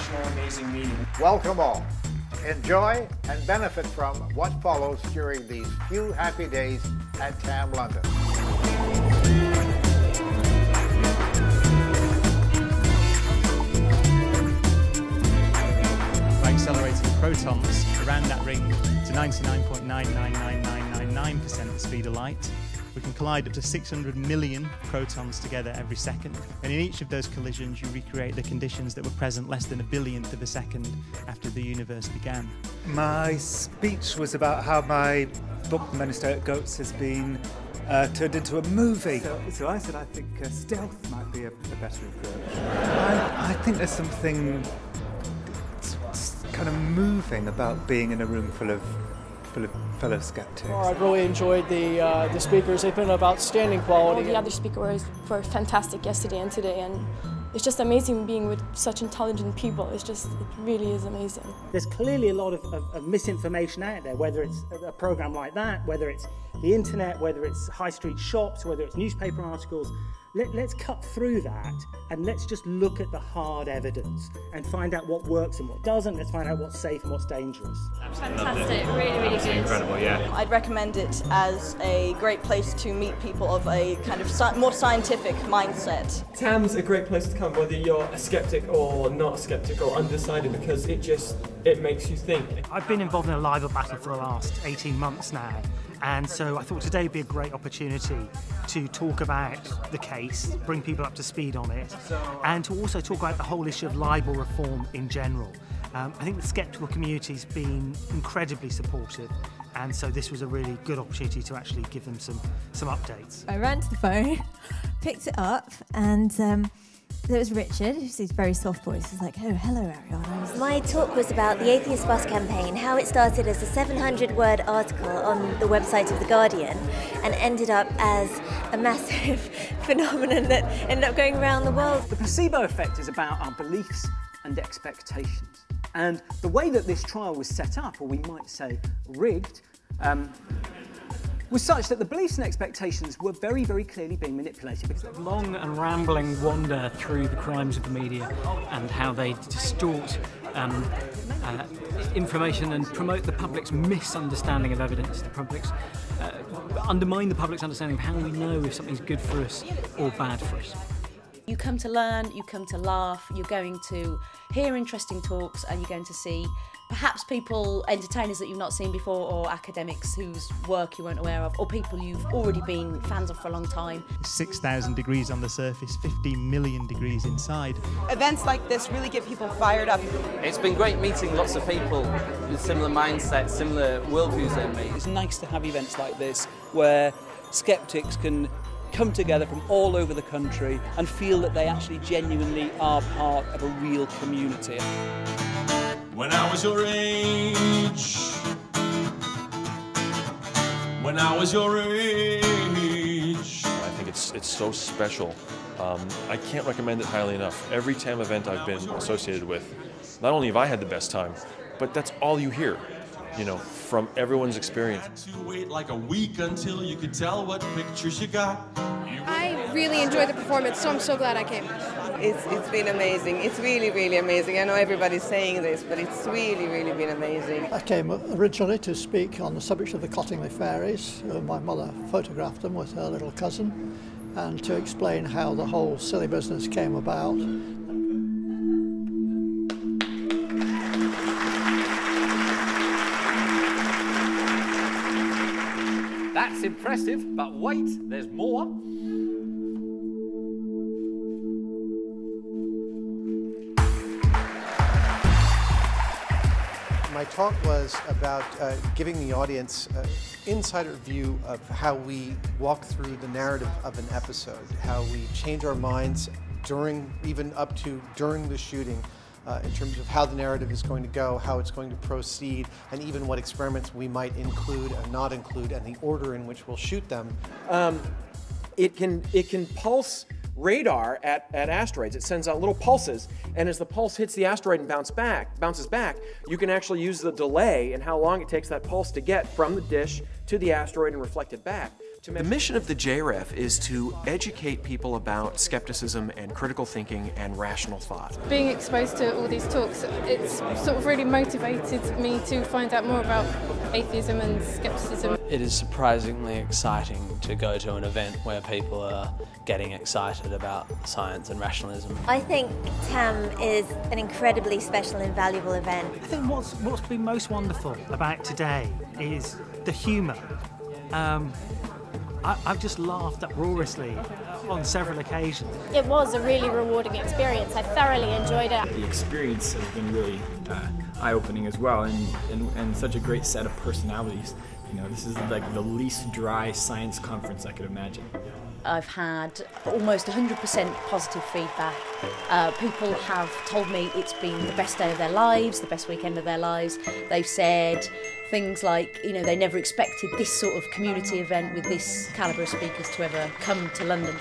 inspirational, amazing meeting. Welcome all. Enjoy and benefit from what follows during these few happy days at TAM London. By accelerating protons around that ring to 99.999999% the speed of light, we can collide up to 600 million protons together every second. And in each of those collisions, you recreate the conditions that were present less than a billionth of a second after the universe began. My speech was about how my book, Men Who Stare at Goats, has been turned into a movie. So I said I think stealth might be a better approach. I think there's something kind of moving about being in a room full of fellow skeptics. I've really enjoyed the speakers. They've been of outstanding quality. All the other speakers were fantastic yesterday and today, and it's just amazing being with such intelligent people. It really is amazing. There's clearly a lot of misinformation out there, whether it's a program like that, whether it's the internet, whether it's high street shops, whether it's newspaper articles. Let's cut through that and let's just look at the hard evidence and find out what works and what doesn't. Let's find out what's safe and what's dangerous. Fantastic, really, really good. Incredible, yeah. I'd recommend it as a great place to meet people of a kind of more scientific mindset. TAM's a great place to come, whether you're a skeptic or not a skeptic or undecided, because it makes you think. I've been involved in a libel battle for the last 18 months now, and so I thought today would be a great opportunity to talk about the case, bring people up to speed on it, and to also talk about the whole issue of libel reform in general. I think the sceptical community's been incredibly supportive, and so this was a really good opportunity to actually give them some updates. I ran to the phone, picked it up, and there was Richard, who's his very soft voice. He's like, "Oh, hello, Ariana." My talk was about the Atheist Bus campaign, how it started as a 700-word article on the website of The Guardian and ended up as a massive phenomenon that ended up going around the world. The placebo effect is about our beliefs and expectations. And the way that this trial was set up, or we might say rigged, was such that the beliefs and expectations were very, very clearly being manipulated. Long and rambling wander through the crimes of the media and how they distort information and promote the public's misunderstanding of evidence, the public's undermine the public's understanding of how we know if something's good for us or bad for us. You come to learn, you come to laugh, you're going to hear interesting talks, and you're going to see perhaps people, entertainers that you've not seen before, or academics whose work you weren't aware of, or people you've already been fans of for a long time. 6,000 degrees on the surface, 15 million degrees inside. Events like this really get people fired up. It's been great meeting lots of people with similar mindsets, similar worldviews than me. It's nice to have events like this where skeptics can come together from all over the country and feel that they actually genuinely are part of a real community. When I was your age, when I was your age. I think it's so special. I can't recommend it highly enough. Every TAM event I've been associated with, not only have I had the best time, but that's all you hear, you know, from everyone's experience. Had to wait like a week until you could tell what pictures you got. I really enjoyed the performance, so I'm so glad I came. It's been amazing. It's really, really amazing. I know everybody's saying this, but it's really, really been amazing. I came originally to speak on the subject of the Cottingley fairies. My mother photographed them with her little cousin, and to explain how the whole silly business came about. That's impressive, but wait, there's more. My talk was about giving the audience an insider view of how we walk through the narrative of an episode, how we change our minds during the shooting, in terms of how the narrative is going to go, how it's going to proceed, and even what experiments we might include and not include, and the order in which we'll shoot them. It can pulse radar at asteroids. It sends out little pulses, and as the pulse hits the asteroid and bounces back, you can actually use the delay and how long it takes that pulse to get from the dish to the asteroid and reflect it back The mission of the JREF is to educate people about skepticism and critical thinking and rational thought. Being exposed to all these talks, it's sort of really motivated me to find out more about atheism and skepticism. It is surprisingly exciting to go to an event where people are getting excited about science and rationalism. I think TAM is an incredibly special and valuable event. I think what's been most wonderful about today is the humour. I've just laughed uproariously on several occasions. It was a really rewarding experience. I thoroughly enjoyed it. The experience has been really eye-opening as well, and such a great set of personalities. You know, this is like the least dry science conference I could imagine. I've had almost 100% positive feedback. People have told me it's been the best day of their lives, the best weekend of their lives. They've said things like, you know, they never expected this sort of community event with this calibre of speakers to ever come to London.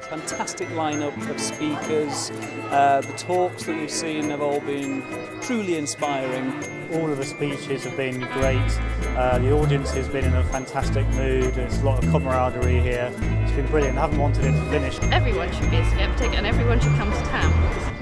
Fantastic lineup of speakers. The talks that we've seen have all been truly inspiring. All of the speeches have been great. The audience has been in a fantastic mood. There's a lot of camaraderie here. It's been brilliant. I haven't wanted it to finish. Everyone should be a skeptic and everyone should come to TAM.